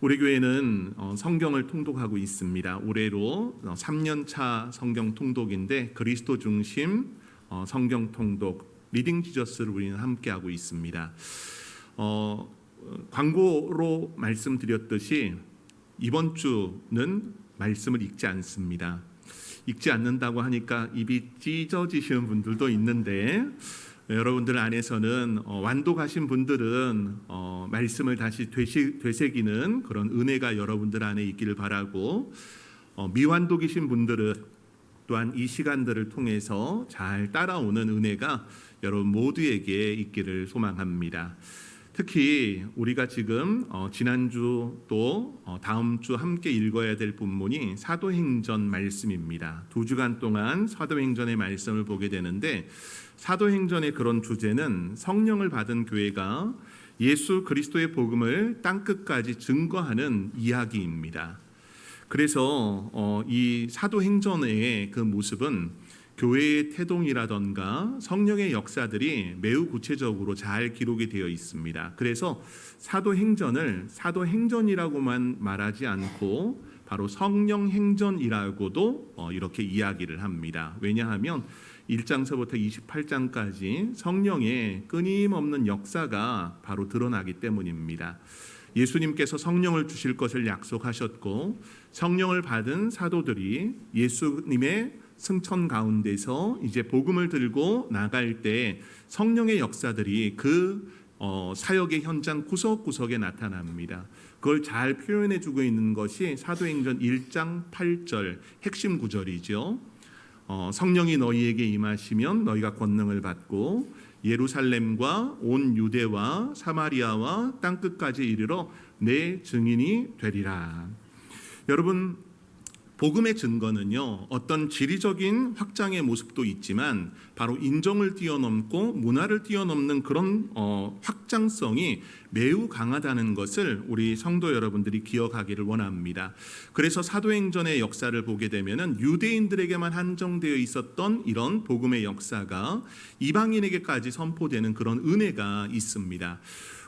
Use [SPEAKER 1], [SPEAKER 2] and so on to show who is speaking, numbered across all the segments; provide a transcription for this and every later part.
[SPEAKER 1] 우리 교회는 성경을 통독하고 있습니다. 올해로 3년차 성경 통독인데 그리스도 중심 성경 통독 리딩 지저스를 우리는 함께하고 있습니다. 광고로 말씀드렸듯이 이번 주는 말씀을 읽지 않습니다. 읽지 않는다고 하니까 입이 찢어지시는 분들도 있는데 여러분들 안에서는 완독하신 분들은 말씀을 다시 되새기는 그런 은혜가 여러분들 안에 있기를 바라고, 미완독이신 분들은 또한 이 시간들을 통해서 잘 따라오는 은혜가 여러분 모두에게 있기를 소망합니다. 특히 우리가 지금 지난주 또 다음 주 함께 읽어야 될 본문이 사도행전 말씀입니다. 2주간 동안 사도행전의 말씀을 보게 되는데, 사도행전의 그런 주제는 성령을 받은 교회가 예수 그리스도의 복음을 땅끝까지 증거하는 이야기입니다. 그래서 이 사도행전의 그 모습은 교회의 태동이라던가 성령의 역사들이 매우 구체적으로 잘 기록이 되어 있습니다. 그래서 사도행전을 사도행전이라고만 말하지 않고 바로 성령행전이라고도 이렇게 이야기를 합니다. 왜냐하면 1장서부터 28장까지 성령의 끊임없는 역사가 바로 드러나기 때문입니다. 예수님께서 성령을 주실 것을 약속하셨고, 성령을 받은 사도들이 예수님의 승천 가운데서 이제 복음을 들고 나갈 때 성령의 역사들이 그 사역의 현장 구석구석에 나타납니다. 그걸 잘 표현해주고 있는 것이 사도행전 1장 8절 핵심 구절이죠. 성령이 너희에게 임하시면 너희가 권능을 받고 예루살렘과 온 유대와 사마리아와 땅끝까지 이르러 내 증인이 되리라. 여러분, 복음의 증거는요, 어떤 지리적인 확장의 모습도 있지만 바로 인정을 뛰어넘고 문화를 뛰어넘는 그런 확장성이 매우 강하다는 것을 우리 성도 여러분들이 기억하기를 원합니다. 그래서 사도행전의 역사를 보게 되면은 유대인들에게만 한정되어 있었던 이런 복음의 역사가 이방인에게까지 선포되는 그런 은혜가 있습니다.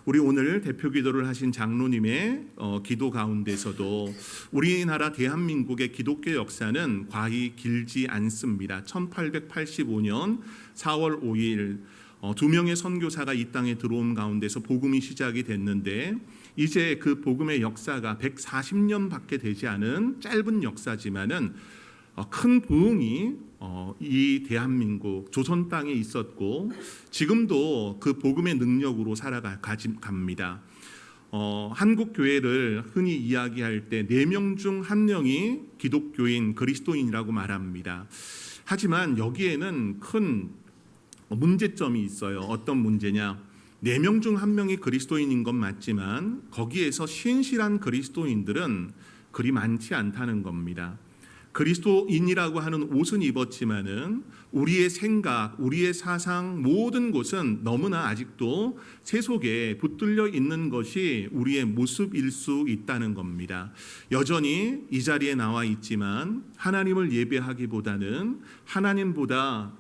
[SPEAKER 1] 우리 오늘 대표 기도를 하신 장로님의 기도 가운데서도 우리나라 대한민국의 기독교 역사는 과히 길지 않습니다. 1885년 4월 5일 2명의 선교사가 이 땅에 들어온 가운데서 복음이 시작이 됐는데, 이제 그 복음의 역사가 140년밖에 되지 않은 짧은 역사지만은 큰 부흥이 이 대한민국 조선 땅에 있었고 지금도 그 복음의 능력으로 살아갑니다. 한국 교회를 흔히 이야기할 때 4명 중 1명이 기독교인 그리스도인이라고 말합니다. 하지만 여기에는 큰 문제점이 있어요. 어떤 문제냐? 4명 중 1명이 그리스도인인 건 맞지만 거기에서 신실한 그리스도인들은 그리 많지 않다는 겁니다. 그리스도인이라고 하는 옷은 입었지만은 우리의 생각, 우리의 사상 모든 곳은 너무나 아직도 세속에 붙들려 있는 것이 우리의 모습일 수 있다는 겁니다. 여전히 이 자리에 나와 있지만 하나님을 예배하기보다는 하나님보다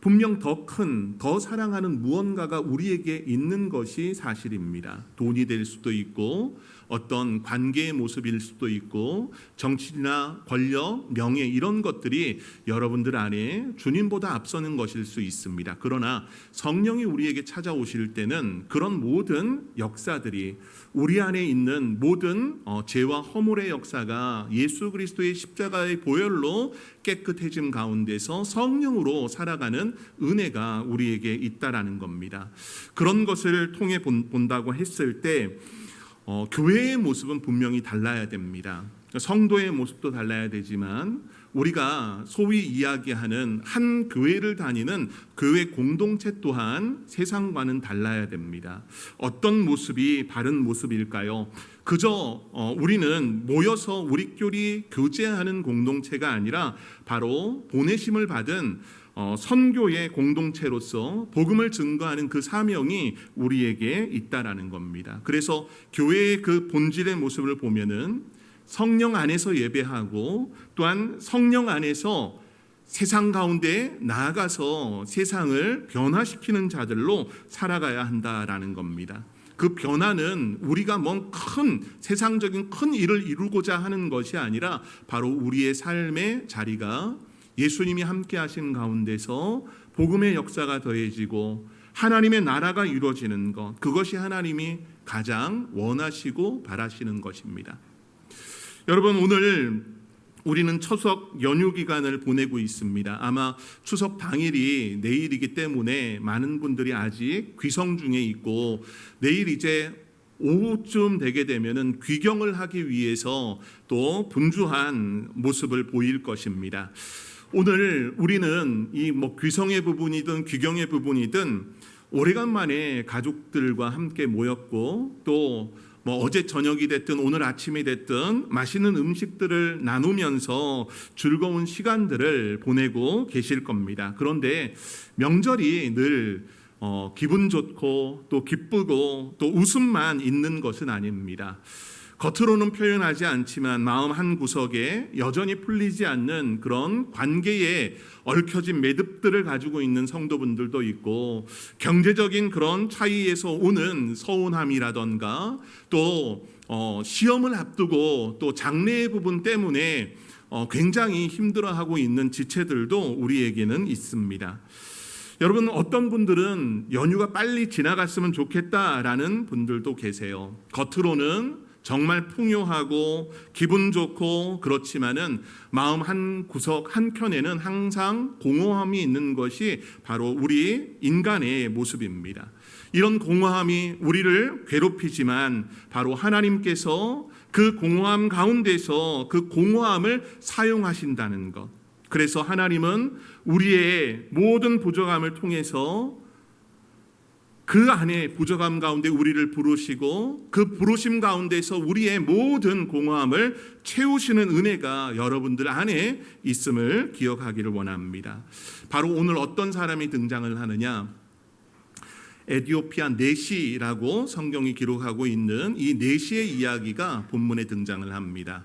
[SPEAKER 1] 분명 더 큰, 더 사랑하는 무언가가 우리에게 있는 것이 사실입니다. 돈이 될 수도 있고 어떤 관계의 모습일 수도 있고 정치나 권력, 명예 이런 것들이 여러분들 안에 주님보다 앞서는 것일 수 있습니다. 그러나 성령이 우리에게 찾아오실 때는 그런 모든 역사들이 우리 안에 있는 모든 죄와 허물의 역사가 예수 그리스도의 십자가의 보혈로 깨끗해짐 가운데서 성령으로 살아가는 은혜가 우리에게 있다라는 겁니다. 그런 것을 통해 본다고 했을 때 교회의 모습은 분명히 달라야 됩니다. 성도의 모습도 달라야 되지만 우리가 소위 이야기하는 한 교회를 다니는 교회 공동체 또한 세상과는 달라야 됩니다. 어떤 모습이 바른 모습일까요? 그저 우리는 모여서 우리끼리 교제하는 공동체가 아니라 바로 보내심을 받은 선교의 공동체로서 복음을 증거하는 그 사명이 우리에게 있다라는 겁니다. 그래서 교회의 그 본질의 모습을 보면은 성령 안에서 예배하고 또한 성령 안에서 세상 가운데 나아가서 세상을 변화시키는 자들로 살아가야 한다라는 겁니다. 그 변화는 우리가 뭔 큰 세상적인 큰 일을 이루고자 하는 것이 아니라 바로 우리의 삶의 자리가 예수님이 함께 하신 가운데서 복음의 역사가 더해지고 하나님의 나라가 이루어지는 것, 그것이 하나님이 가장 원하시고 바라시는 것입니다. 여러분, 오늘 우리는 추석 연휴 기간을 보내고 있습니다. 아마 추석 당일이 내일이기 때문에 많은 분들이 아직 귀성 중에 있고, 내일 이제 오후쯤 되게 되면은 귀경을 하기 위해서 또 분주한 모습을 보일 것입니다. 오늘 우리는 이 귀성의 부분이든 귀경의 부분이든 오래간만에 가족들과 함께 모였고, 또 어제 저녁이 됐든 오늘 아침이 됐든 맛있는 음식들을 나누면서 즐거운 시간들을 보내고 계실 겁니다. 그런데 명절이 늘 기분 좋고 또 기쁘고 또 웃음만 있는 것은 아닙니다. 겉으로는 표현하지 않지만 마음 한 구석에 여전히 풀리지 않는 그런 관계에 얽혀진 매듭들을 가지고 있는 성도분들도 있고, 경제적인 그런 차이에서 오는 서운함이라던가 또 시험을 앞두고 또 장래의 부분 때문에 굉장히 힘들어하고 있는 지체들도 우리에게는 있습니다. 여러분, 어떤 분들은 연휴가 빨리 지나갔으면 좋겠다라는 분들도 계세요. 겉으로는 정말 풍요하고 기분 좋고 그렇지만은 마음 한 구석 한켠에는 항상 공허함이 있는 것이 바로 우리 인간의 모습입니다. 이런 공허함이 우리를 괴롭히지만 바로 하나님께서 그 공허함 가운데서 그 공허함을 사용하신다는 것. 그래서 하나님은 우리의 모든 부족함을 통해서 그 안에 부족함 가운데 우리를 부르시고, 그 부르심 가운데서 우리의 모든 공허함을 채우시는 은혜가 여러분들 안에 있음을 기억하기를 원합니다. 바로 오늘 어떤 사람이 등장을 하느냐, 에티오피아 네시라고 성경이 기록하고 있는 이 네시의 이야기가 본문에 등장을 합니다.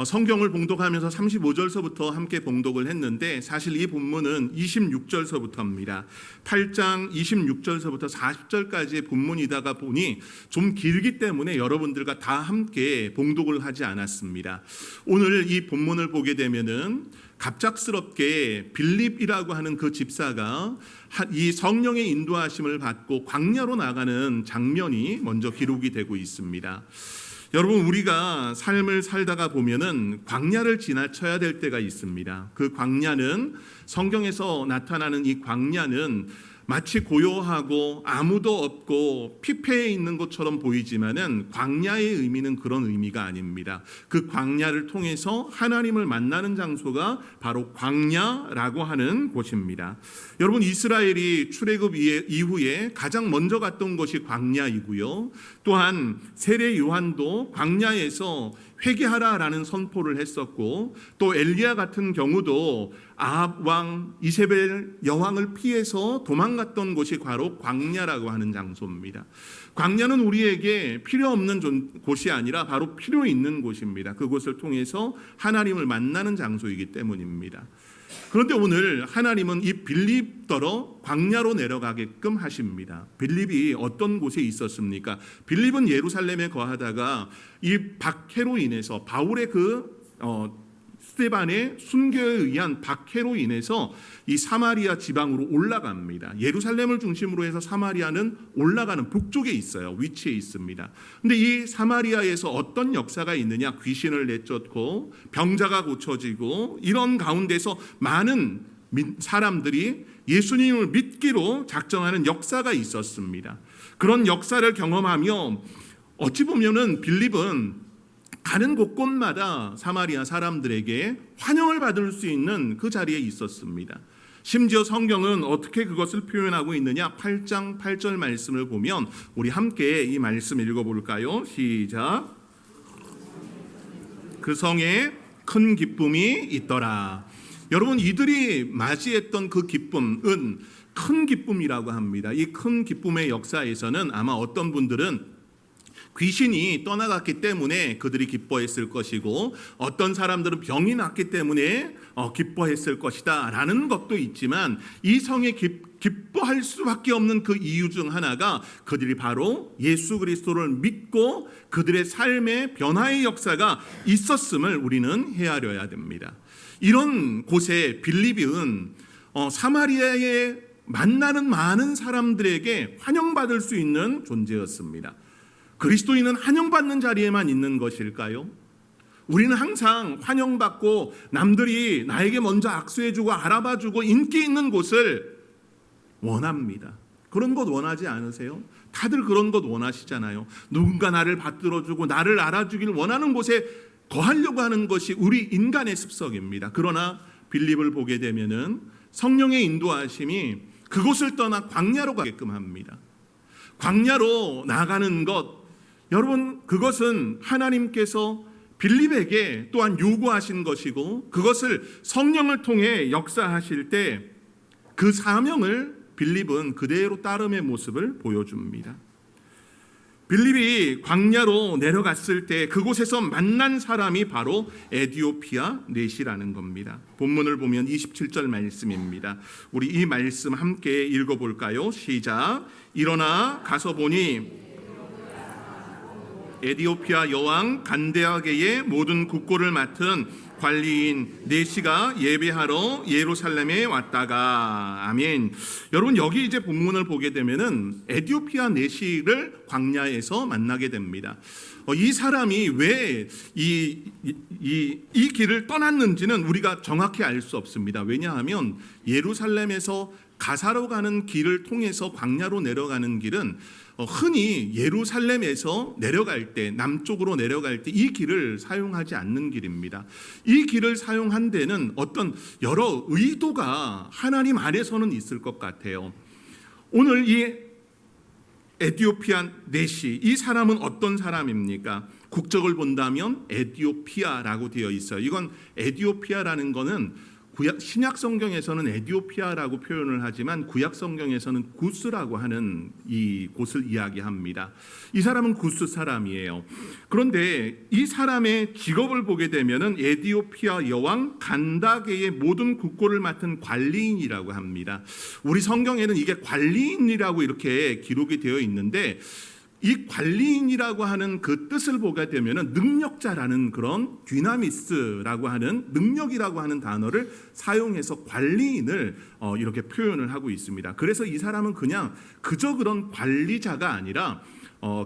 [SPEAKER 1] 성경을 봉독하면서 35절서부터 함께 봉독을 했는데, 사실 이 본문은 26절서부터입니다. 8장 26절서부터 40절까지의 본문이다가 보니 좀 길기 때문에 여러분들과 다 함께 봉독을 하지 않았습니다. 오늘 이 본문을 보게 되면은 갑작스럽게 빌립이라고 하는 그 집사가 이 성령의 인도하심을 받고 광야로 나가는 장면이 먼저 기록이 되고 있습니다. 여러분, 우리가 삶을 살다가 보면은 광야를 지나쳐야 될 때가 있습니다. 그 광야는, 성경에서 나타나는 이 광야는 마치 고요하고 아무도 없고 피폐해 있는 것처럼 보이지만은 광야의 의미는 그런 의미가 아닙니다. 그 광야를 통해서 하나님을 만나는 장소가 바로 광야라고 하는 곳입니다. 여러분, 이스라엘이 출애굽 이후에 가장 먼저 갔던 곳이 광야이고요. 또한 세례 요한도 광야에서 회개하라라는 선포를 했었고, 또 엘리야 같은 경우도 아합 왕 이세벨 여왕을 피해서 도망갔던 곳이 바로 광야라고 하는 장소입니다. 광야는 우리에게 필요 없는 곳이 아니라 바로 필요 있는 곳입니다. 그곳을 통해서 하나님을 만나는 장소이기 때문입니다. 그런데 오늘 하나님은 이 빌립더러 광야로 내려가게끔 하십니다. 빌립이 어떤 곳에 있었습니까? 빌립은 예루살렘에 거하다가 이 박해로 인해서, 바울의 스데반의 순교에 의한 박해로 인해서 이 사마리아 지방으로 올라갑니다. 예루살렘을 중심으로 해서 사마리아는 올라가는 북쪽에 있어요. 위치에 있습니다. 근데 이 사마리아에서 어떤 역사가 있느냐? 귀신을 내쫓고 병자가 고쳐지고, 이런 가운데서 많은 사람들이 예수님을 믿기로 작정하는 역사가 있었습니다. 그런 역사를 경험하며 어찌 보면은 빌립은 가는 곳곳마다 사마리아 사람들에게 환영을 받을 수 있는 그 자리에 있었습니다. 심지어 성경은 어떻게 그것을 표현하고 있느냐? 8장 8절 말씀을 보면 우리 함께 이 말씀 읽어볼까요? 시작. 그 성에 큰 기쁨이 있더라. 여러분, 이들이 맞이했던 그 기쁨은 큰 기쁨이라고 합니다. 이 큰 기쁨의 역사에서는 아마 어떤 분들은 귀신이 떠나갔기 때문에 그들이 기뻐했을 것이고, 어떤 사람들은 병이 났기 때문에 기뻐했을 것이다 라는 것도 있지만, 이 성에 기뻐할 수밖에 없는 그 이유 중 하나가 그들이 바로 예수 그리스도를 믿고 그들의 삶의 변화의 역사가 있었음을 우리는 헤아려야 됩니다. 이런 곳에 빌립은 사마리아에 만나는 많은 사람들에게 환영받을 수 있는 존재였습니다. 그리스도인은 환영받는 자리에만 있는 것일까요? 우리는 항상 환영받고 남들이 나에게 먼저 악수해주고 알아봐주고 인기 있는 곳을 원합니다. 그런 것 원하지 않으세요? 다들 그런 것 원하시잖아요. 누군가 나를 받들어주고 나를 알아주길 원하는 곳에 거하려고 하는 것이 우리 인간의 습성입니다. 그러나 빌립을 보게 되면은 성령의 인도하심이 그곳을 떠나 광야로 가게끔 합니다. 광야로 나가는 것, 여러분, 그것은 하나님께서 빌립에게 또한 요구하신 것이고, 그것을 성령을 통해 역사하실 때 그 사명을 빌립은 그대로 따름의 모습을 보여줍니다. 빌립이 광야로 내려갔을 때 그곳에서 만난 사람이 바로 에디오피아 넷이라는 겁니다. 본문을 보면 27절 말씀입니다. 우리 이 말씀 함께 읽어볼까요? 시작. 일어나 가서 보니 에디오피아 여왕 간데아게의 모든 국고를 맡은 관리인 넷이가 예배하러 예루살렘에 왔다가. 아멘. 여러분, 여기 이제 본문을 보게 되면은 에디오피아 넷이를 광야에서 만나게 됩니다. 이 사람이 왜 이 길을 떠났는지는 우리가 정확히 알 수 없습니다. 왜냐하면 예루살렘에서 가사로 가는 길을 통해서 광야로 내려가는 길은 흔히 예루살렘에서 내려갈 때, 남쪽으로 내려갈 때 이 길을 사용하지 않는 길입니다. 이 길을 사용한 데는 어떤 여러 의도가 하나님 안에서는 있을 것 같아요. 오늘 이 에디오피아 넷이, 이 사람은 어떤 사람입니까? 국적을 본다면 에디오피아라고 되어 있어요. 이건 에디오피아라는 거는 신약 성경에서는 에디오피아라고 표현을 하지만 구약 성경에서는 구스라고 하는 이 곳을 이야기합니다. 이 사람은 구스 사람이에요. 그런데 이 사람의 직업을 보게 되면은 에디오피아 여왕 간다게의 모든 국고를 맡은 관리인이라고 합니다. 우리 성경에는 이게 관리인이라고 이렇게 기록이 되어 있는데, 이 관리인이라고 하는 그 뜻을 보게 되면은 능력자라는 그런 디나미스라고 하는 능력이라고 하는 단어를 사용해서 관리인을 이렇게 표현을 하고 있습니다. 그래서 이 사람은 그냥 그저 그런 관리자가 아니라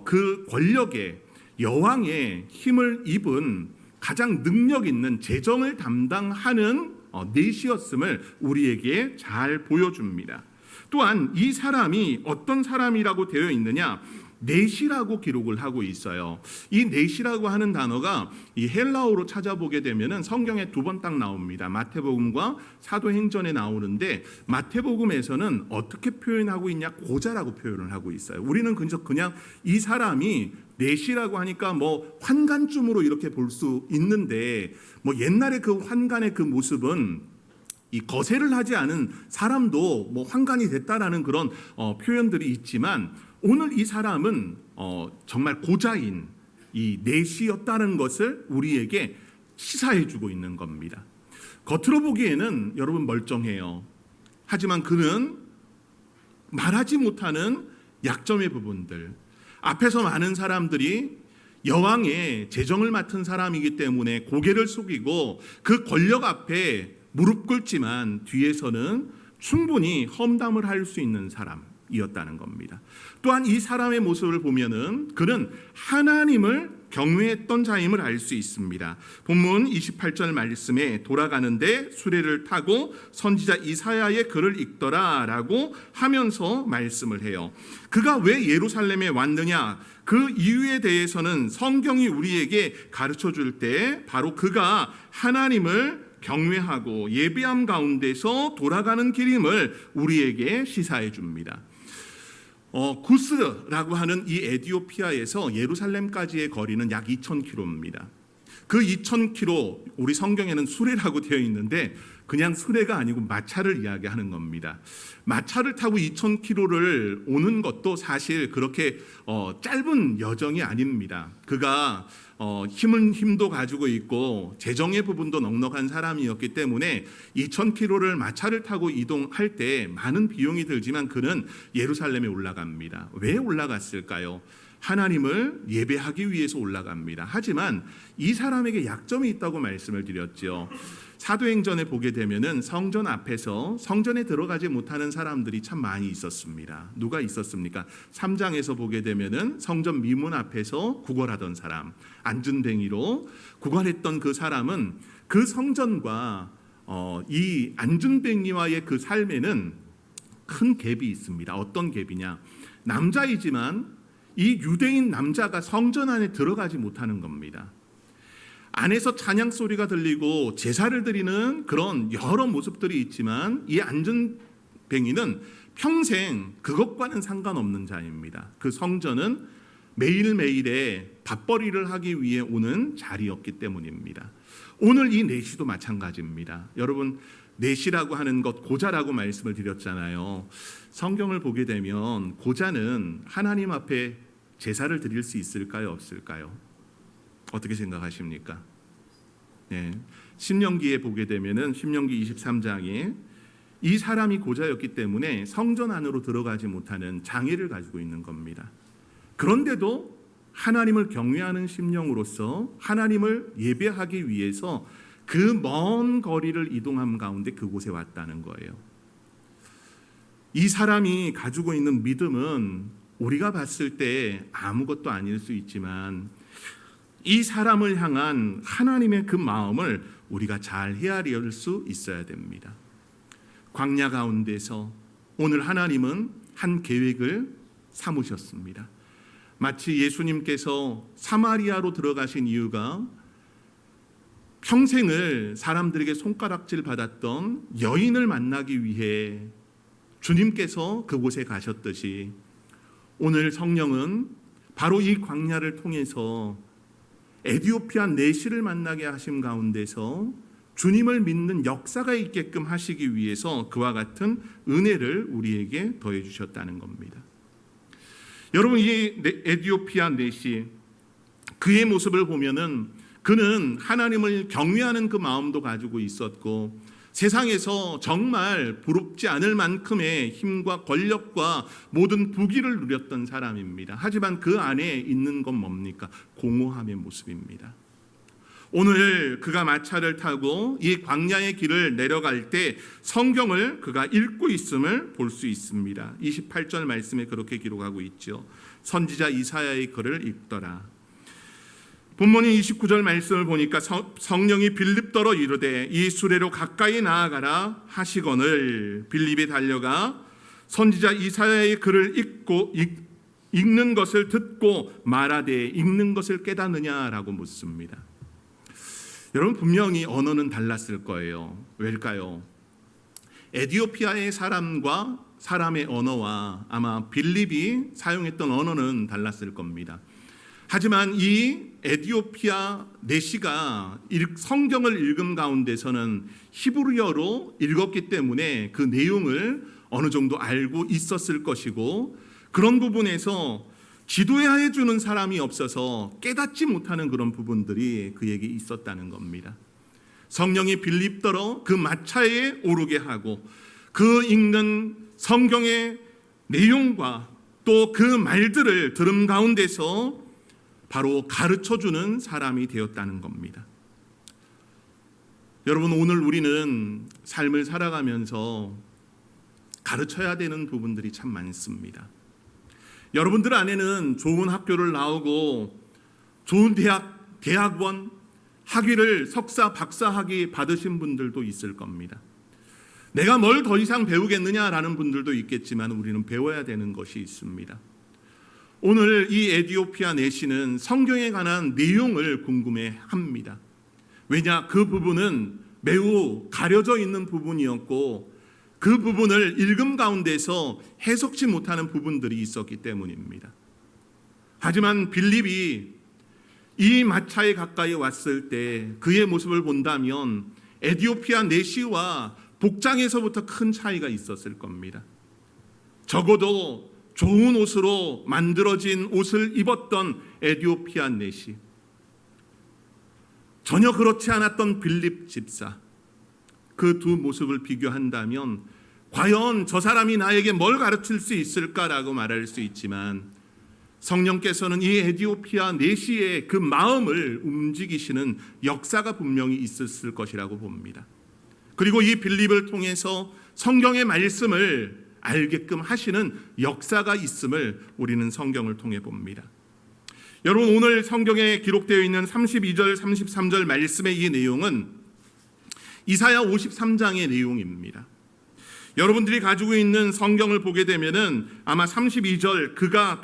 [SPEAKER 1] 그 권력의 여왕의 힘을 입은 가장 능력 있는 재정을 담당하는 넷이었음을 우리에게 잘 보여줍니다. 또한 이 사람이 어떤 사람이라고 되어 있느냐? 넷이라고 기록을 하고 있어요. 이 넷이라고 하는 단어가 이 헬라어로 찾아보게 되면은 성경에 두 번 딱 나옵니다. 마태복음과 사도행전에 나오는데, 마태복음에서는 어떻게 표현하고 있냐? 고자라고 표현을 하고 있어요. 우리는 그냥 이 사람이 넷이라고 하니까 뭐 환관쯤으로 이렇게 볼 수 있는데, 뭐 옛날에 그 환관의 그 모습은 이 거세를 하지 않은 사람도 뭐 환관이 됐다라는 그런 표현들이 있지만, 오늘 이 사람은 정말 고자인 이 넷이었다는 것을 우리에게 시사해주고 있는 겁니다. 겉으로 보기에는 여러분 멀쩡해요. 하지만 그는 말하지 못하는 약점의 부분들, 앞에서 많은 사람들이 여왕의 재정을 맡은 사람이기 때문에 고개를 숙이고 그 권력 앞에 무릎 꿇지만 뒤에서는 충분히 험담을 할 수 있는 사람이었다는 겁니다. 또한 이 사람의 모습을 보면은 그는 하나님을 경외했던 자임을 알 수 있습니다. 본문 28절 말씀에 돌아가는데 수레를 타고 선지자 이사야의 글을 읽더라라고 하면서 말씀을 해요. 그가 왜 예루살렘에 왔느냐? 그 이유에 대해서는 성경이 우리에게 가르쳐 줄 때 바로 그가 하나님을 경외하고 예배함 가운데서 돌아가는 길임을 우리에게 시사해 줍니다. 구스라고 하는 이 에디오피아에서 예루살렘까지의 거리는 약 2,000km입니다. 그 2,000km, 우리 성경에는 수레라고 되어 있는데 그냥 수레가 아니고 마차를 이야기하는 겁니다. 마차를 타고 2,000km를 오는 것도 사실 그렇게 짧은 여정이 아닙니다. 그가 힘도 가지고 있고 재정의 부분도 넉넉한 사람이었기 때문에 2,000km를 마차를 타고 이동할 때 많은 비용이 들지만 그는 예루살렘에 올라갑니다. 왜 올라갔을까요? 하나님을 예배하기 위해서 올라갑니다. 하지만 이 사람에게 약점이 있다고 말씀을 드렸죠. 사도행전에 보게 되면은 성전 앞에서 성전에 들어가지 못하는 사람들이 참 많이 있었습니다. 누가 있었습니까? 3장에서 보게 되면은 성전 미문 앞에서 구걸하던 사람, 안준뱅이로 구걸했던 그 사람은 그 성전과 이 안준뱅이와의 그 삶에는 큰 갭이 있습니다. 어떤 갭이냐? 남자이지만 이 유대인 남자가 성전 안에 들어가지 못하는 겁니다. 안에서 찬양 소리가 들리고 제사를 드리는 그런 여러 모습들이 있지만 이 안준뱅이는 평생 그것과는 상관없는 자입니다. 그 성전은 매일매일의 밥벌이를 하기 위해 오는 자리였기 때문입니다. 오늘 이 내시도 마찬가지입니다. 여러분, 내시라고 하는 것 고자라고 말씀을 드렸잖아요. 성경을 보게 되면 고자는 하나님 앞에 제사를 드릴 수 있을까요? 없을까요? 어떻게 생각하십니까? 네. 신명기에 보게 되면은 신명기 23장에 이 사람이 고자였기 때문에 성전 안으로 들어가지 못하는 장애를 가지고 있는 겁니다. 그런데도 하나님을 경외하는 심령으로서 하나님을 예배하기 위해서 그 먼 거리를 이동함 가운데 그곳에 왔다는 거예요. 이 사람이 가지고 있는 믿음은 우리가 봤을 때 아무것도 아닐 수 있지만 이 사람을 향한 하나님의 그 마음을 우리가 잘 헤아릴 수 있어야 됩니다. 광야 가운데서 오늘 하나님은 한 계획을 삼으셨습니다. 마치 예수님께서 사마리아로 들어가신 이유가 평생을 사람들에게 손가락질 받았던 여인을 만나기 위해 주님께서 그곳에 가셨듯이 오늘 성령은 바로 이 광야를 통해서 에디오피아 내시를 만나게 하심 가운데서 주님을 믿는 역사가 있게끔 하시기 위해서 그와 같은 은혜를 우리에게 더해 주셨다는 겁니다. 여러분, 이 에디오피아 내시 그의 모습을 보면은 그는 하나님을 경외하는 그 마음도 가지고 있었고 세상에서 정말 부럽지 않을 만큼의 힘과 권력과 모든 부귀를 누렸던 사람입니다. 하지만 그 안에 있는 건 뭡니까? 공허함의 모습입니다. 오늘 그가 마차를 타고 이 광야의 길을 내려갈 때 성경을 그가 읽고 있음을 볼 수 있습니다. 28절 말씀에 그렇게 기록하고 있죠. 선지자 이사야의 글을 읽더라. 본문인 29절 말씀을 보니까 성령이 빌립더러 이르되 이 수레로 가까이 나아가라 하시거늘 빌립이 달려가 선지자 이사야의 글을 읽는 것을 듣고 말하되 읽는 것을 깨닫느냐라고 묻습니다. 여러분, 분명히 언어는 달랐을 거예요. 왜일까요? 에디오피아의 사람과 사람의 언어와 아마 빌립이 사용했던 언어는 달랐을 겁니다. 하지만 이 에디오피아 내시가 성경을 읽음 가운데서는 히브리어로 읽었기 때문에 그 내용을 어느 정도 알고 있었을 것이고 그런 부분에서 지도해 주는 사람이 없어서 깨닫지 못하는 그런 부분들이 그에게 있었다는 겁니다. 성령이 빌립더러 그 마차에 오르게 하고 그 읽는 성경의 내용과 또 그 말들을 들음 가운데서 바로 가르쳐주는 사람이 되었다는 겁니다. 여러분, 오늘 우리는 삶을 살아가면서 가르쳐야 되는 부분들이 참 많습니다. 여러분들 안에는 좋은 학교를 나오고 좋은 대학원 학위를 석사, 박사학위 받으신 분들도 있을 겁니다. 내가 뭘 더 이상 배우겠느냐라는 분들도 있겠지만 우리는 배워야 되는 것이 있습니다. 오늘 이 에디오피아 내시는 성경에 관한 내용을 궁금해합니다. 왜냐? 그 부분은 매우 가려져 있는 부분이었고 그 부분을 읽음 가운데서 해석치 못하는 부분들이 있었기 때문입니다. 하지만 빌립이 이 마차에 가까이 왔을 때 그의 모습을 본다면 에디오피아 내시와 복장에서부터 큰 차이가 있었을 겁니다. 적어도 좋은 옷으로 만들어진 옷을 입었던 에디오피아 내시, 전혀 그렇지 않았던 빌립 집사, 그 두 모습을 비교한다면 과연 저 사람이 나에게 뭘 가르칠 수 있을까라고 말할 수 있지만, 성령께서는 이 에디오피아 내시의 그 마음을 움직이시는 역사가 분명히 있었을 것이라고 봅니다. 그리고 이 빌립을 통해서 성경의 말씀을 알게끔 하시는 역사가 있음을 우리는 성경을 통해 봅니다. 여러분, 오늘 성경에 기록되어 있는 32절 33절 말씀의 이 내용은 이사야 53장의 내용입니다. 여러분들이 가지고 있는 성경을 보게 되면은 아마 32절 그가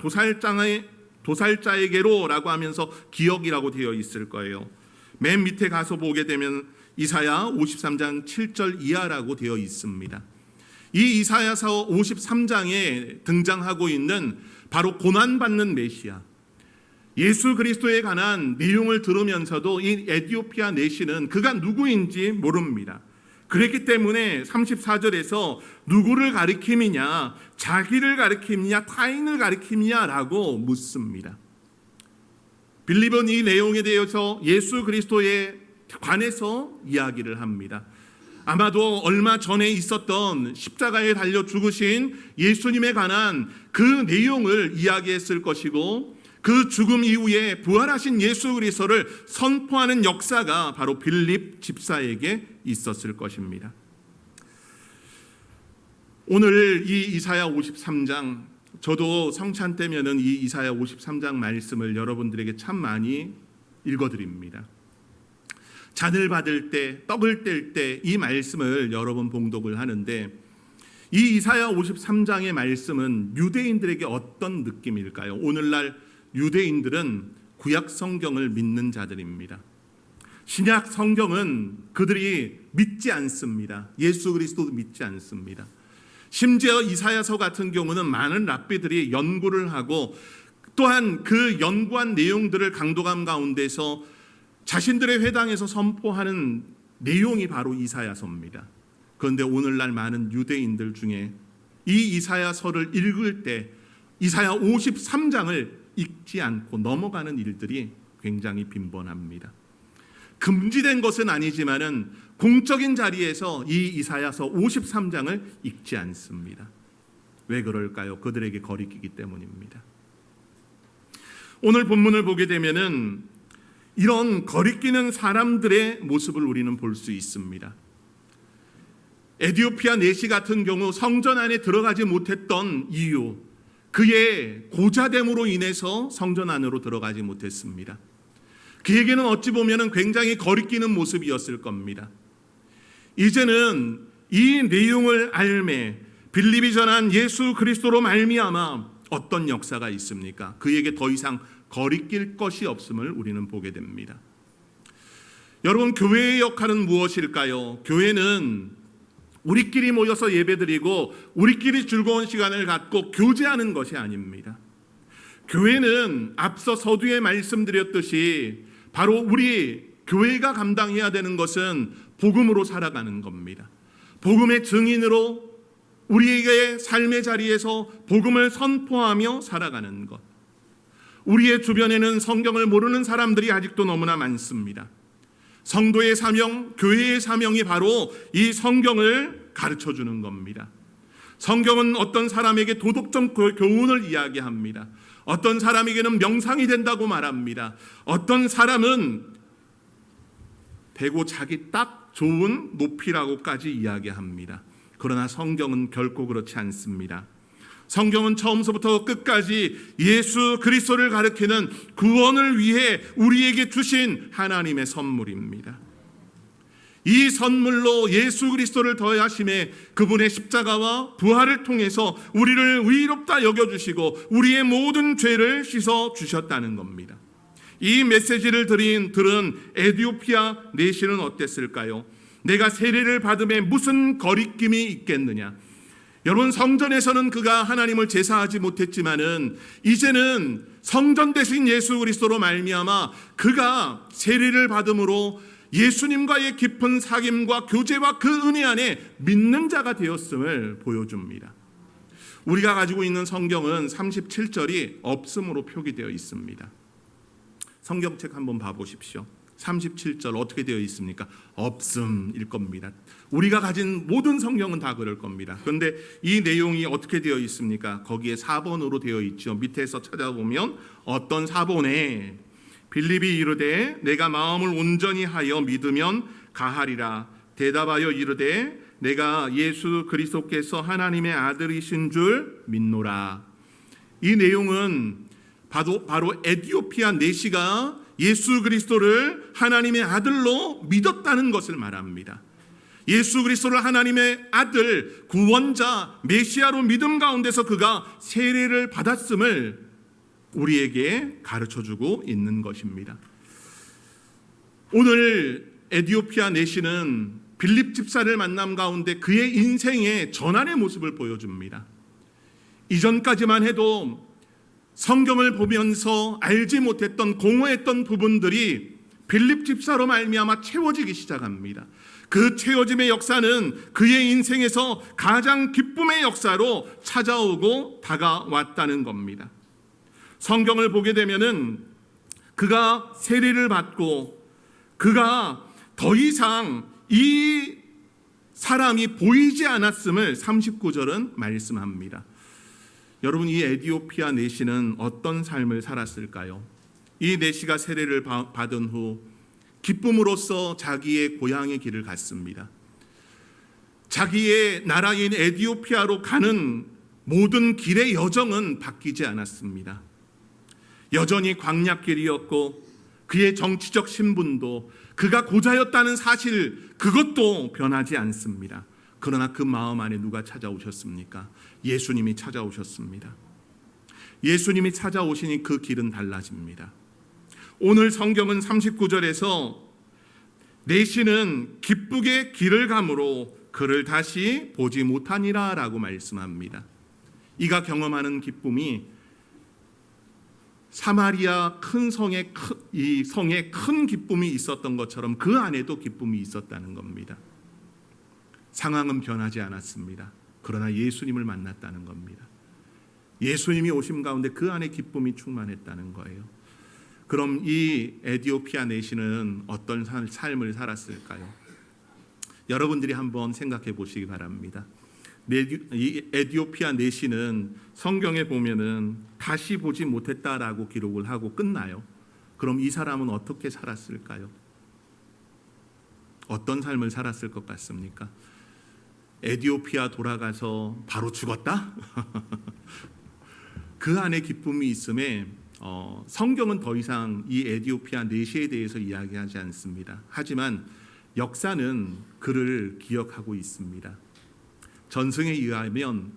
[SPEAKER 1] 도살자에게로 라고 하면서 기억이라고 되어 있을 거예요. 맨 밑에 가서 보게 되면 이사야 53장 7절 이하라고 되어 있습니다. 이 이사야서 53장에 등장하고 있는 바로 고난받는 메시아, 예수 그리스도에 관한 내용을 들으면서도 이 에디오피아 내시는 그가 누구인지 모릅니다. 그렇기 때문에 34절에서 누구를 가리킴이냐, 자기를 가리킴이냐, 타인을 가리킴이냐라고 묻습니다. 빌립은 이 내용에 대해서 예수 그리스도에 관해서 이야기를 합니다. 아마도 얼마 전에 있었던 십자가에 달려 죽으신 예수님에 관한 그 내용을 이야기했을 것이고, 그 죽음 이후에 부활하신 예수 그리스도를 선포하는 역사가 바로 빌립 집사에게 있었을 것입니다. 오늘 이 이사야 53장, 저도 성찬 때면은 이 이사야 53장 말씀을 여러분들에게 참 많이 읽어드립니다. 잔을 받을 때, 떡을 뗄 때 이 말씀을 여러 번 봉독을 하는데, 이 이사야 53장의 말씀은 유대인들에게 어떤 느낌일까요? 오늘날 유대인들은 구약 성경을 믿는 자들입니다. 신약 성경은 그들이 믿지 않습니다. 예수 그리스도도 믿지 않습니다. 심지어 이사야서 같은 경우는 많은 랍비들이 연구를 하고, 또한 그 연구한 내용들을 강도감 가운데서 자신들의 회당에서 선포하는 내용이 바로 이사야서입니다. 그런데 오늘날 많은 유대인들 중에 이 이사야서를 읽을 때 이사야 53장을 읽지 않고 넘어가는 일들이 굉장히 빈번합니다. 금지된 것은 아니지만은 공적인 자리에서 이 이사야서 53장을 읽지 않습니다. 왜 그럴까요? 그들에게 거리끼기 때문입니다. 오늘 본문을 보게 되면은 이런 거리끼는 사람들의 모습을 우리는 볼 수 있습니다. 에디오피아 내시 같은 경우 성전 안에 들어가지 못했던 이유, 그의 고자됨으로 인해서 성전 안으로 들어가지 못했습니다. 그에게는 어찌 보면 굉장히 거리끼는 모습이었을 겁니다. 이제는 이 내용을 알매 빌립이 전한 예수 그리스도로 말미암아 어떤 역사가 있습니까? 그에게 더 이상 거리낄 것이 없음을 우리는 보게 됩니다. 여러분, 교회의 역할은 무엇일까요? 교회는 우리끼리 모여서 예배드리고 우리끼리 즐거운 시간을 갖고 교제하는 것이 아닙니다. 교회는 앞서 서두에 말씀드렸듯이 바로 우리 교회가 감당해야 되는 것은 복음으로 살아가는 겁니다. 복음의 증인으로 우리에게 삶의 자리에서 복음을 선포하며 살아가는 것. 우리의 주변에는 성경을 모르는 사람들이 아직도 너무나 많습니다. 성도의 사명, 교회의 사명이 바로 이 성경을 가르쳐주는 겁니다. 성경은 어떤 사람에게 도덕적 교훈을 이야기합니다. 어떤 사람에게는 명상이 된다고 말합니다. 어떤 사람은 배고 자기 딱 좋은 높이라고까지 이야기합니다. 그러나 성경은 결코 그렇지 않습니다. 성경은 처음서부터 끝까지 예수 그리스도를 가리키는 구원을 위해 우리에게 주신 하나님의 선물입니다. 이 선물로 예수 그리스도를 더하심에 그분의 십자가와 부활을 통해서 우리를 의롭다 여겨주시고 우리의 모든 죄를 씻어주셨다는 겁니다. 이 메시지를 들은 에디오피아 내시는 어땠을까요? 내가 세례를 받음에 무슨 거리낌이 있겠느냐? 여러분, 성전에서는 그가 하나님을 제사하지 못했지만은 이제는 성전 대신 예수 그리스도로 말미암아 그가 세례를 받음으로 예수님과의 깊은 사귐과 교제와 그 은혜 안에 믿는 자가 되었음을 보여줍니다. 우리가 가지고 있는 성경은 37절이 없음으로 표기되어 있습니다. 성경책 한번 봐보십시오. 37절 어떻게 되어 있습니까? 없음일 겁니다. 우리가 가진 모든 성경은 다 그럴 겁니다. 그런데 이 내용이 어떻게 되어 있습니까? 거기에 4번으로 되어 있죠. 밑에서 찾아보면 어떤 4번에 빌립이 이르되 내가 마음을 온전히 하여 믿으면 가하리라. 대답하여 이르되 내가 예수 그리스도께서 하나님의 아들이신 줄 믿노라. 이 내용은 바로 에티오피아 내시가 예수 그리스도를 하나님의 아들로 믿었다는 것을 말합니다. 예수 그리스도를 하나님의 아들, 구원자, 메시아로 믿음 가운데서 그가 세례를 받았음을 우리에게 가르쳐주고 있는 것입니다. 오늘 에티오피아 내시는 빌립 집사를 만남 가운데 그의 인생의 전환의 모습을 보여줍니다. 이전까지만 해도 성경을 보면서 알지 못했던 공허했던 부분들이 빌립 집사로 말미암아 채워지기 시작합니다. 그 채워짐의 역사는 그의 인생에서 가장 기쁨의 역사로 찾아오고 다가왔다는 겁니다. 성경을 보게 되면은 그가 세례를 받고 그가 더 이상 이 사람이 보이지 않았음을 39절은 말씀합니다. 여러분, 이 에티오피아 내시는 어떤 삶을 살았을까요? 이 내시가 세례를 받은 후 기쁨으로써 자기의 고향의 길을 갔습니다. 자기의 나라인 에티오피아로 가는 모든 길의 여정은 바뀌지 않았습니다. 여전히 광야길이었고 그의 정치적 신분도 그가 고자였다는 사실 그것도 변하지 않습니다. 그러나 그 마음 안에 누가 찾아오셨습니까? 예수님이 찾아오셨습니다. 예수님이 찾아오시니 그 길은 달라집니다. 오늘 성경은 39절에서 내시는 기쁘게 길을 가므로 그를 다시 보지 못하니라 라고 말씀합니다. 이가 경험하는 기쁨이 사마리아 큰 성에 이 성에 큰 기쁨이 있었던 것처럼 그 안에도 기쁨이 있었다는 겁니다. 상황은 변하지 않았습니다. 그러나 예수님을 만났다는 겁니다. 예수님이 오심 가운데 그 안에 기쁨이 충만했다는 거예요. 그럼 이 에티오피아 내시는 어떤 삶을 살았을까요? 여러분들이 한번 생각해 보시기 바랍니다. 이 에티오피아 내시는 성경에 보면은 다시 보지 못했다라고 기록을 하고 끝나요. 그럼 이 사람은 어떻게 살았을까요? 어떤 삶을 살았을 것 같습니까? 에티오피아 돌아가서 바로 죽었다? 그 안에 기쁨이 있음에 성경은 더 이상 이 에티오피아 내시에 대해서 이야기하지 않습니다. 하지만 역사는 그를 기억하고 있습니다. 전승에 의하면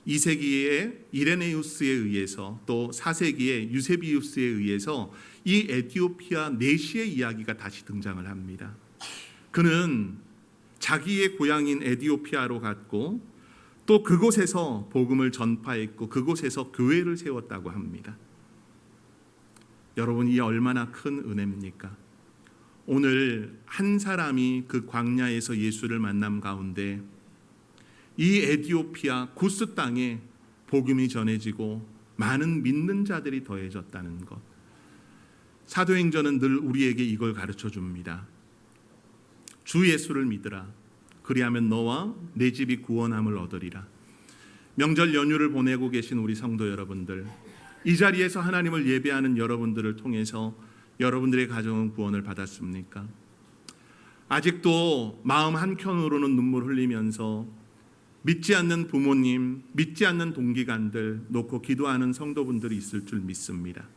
[SPEAKER 1] 2세기의 이레네우스에 의해서 또 4세기의 유세비우스에 의해서 이 에티오피아 내시의 이야기가 다시 등장을 합니다. 그는 자기의 고향인 에티오피아로 갔고 또 그곳에서 복음을 전파했고 그곳에서 교회를 세웠다고 합니다. 여러분, 이 얼마나 큰 은혜입니까? 오늘 한 사람이 그 광야에서 예수를 만남 가운데 이 에티오피아 구스 땅에 복음이 전해지고 많은 믿는 자들이 더해졌다는 것. 사도행전은 늘 우리에게 이걸 가르쳐 줍니다. 주 예수를 믿으라. 그리하면 너와 내 집이 구원함을 얻으리라. 명절 연휴를 보내고 계신 우리 성도 여러분들, 이 자리에서 하나님을 예배하는 여러분들을 통해서 여러분들의 가정은 구원을 받았습니까? 아직도 마음 한켠으로는 눈물 흘리면서 믿지 않는 부모님, 믿지 않는 동기간들 놓고 기도하는 성도분들이 있을 줄 믿습니다.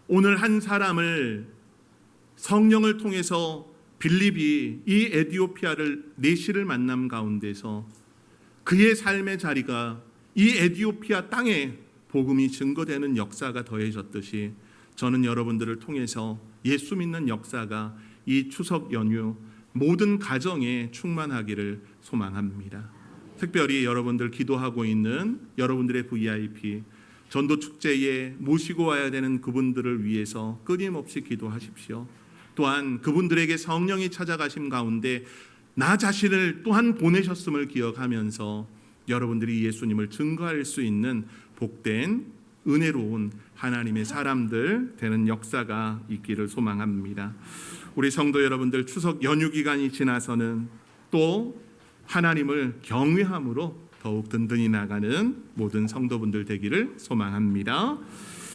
[SPEAKER 1] 오늘 한 사람을 성령을 통해서 빌립이 이 에티오피아를 내시를 만남 가운데서 그의 삶의 자리가 이 에티오피아 땅에 복음이 증거되는 역사가 더해졌듯이 저는 여러분들을 통해서 예수 믿는 역사가 이 추석 연휴 모든 가정에 충만하기를 소망합니다. 특별히 여러분들 기도하고 있는 여러분들의 VIP 전도 축제에 모시고 와야 되는 그분들을 위해서 끊임없이 기도하십시오. 또한 그분들에게 성령이 찾아가심 가운데 나 자신을 또한 보내셨음을 기억하면서 여러분들이 예수님을 증거할 수 있는 복된 은혜로운 하나님의 사람들 되는 역사가 있기를 소망합니다. 우리 성도 여러분들 추석 연휴 기간이 지나서는 또 하나님을 경외함으로 더욱 든든히 나가는 모든 성도분들 되기를 소망합니다.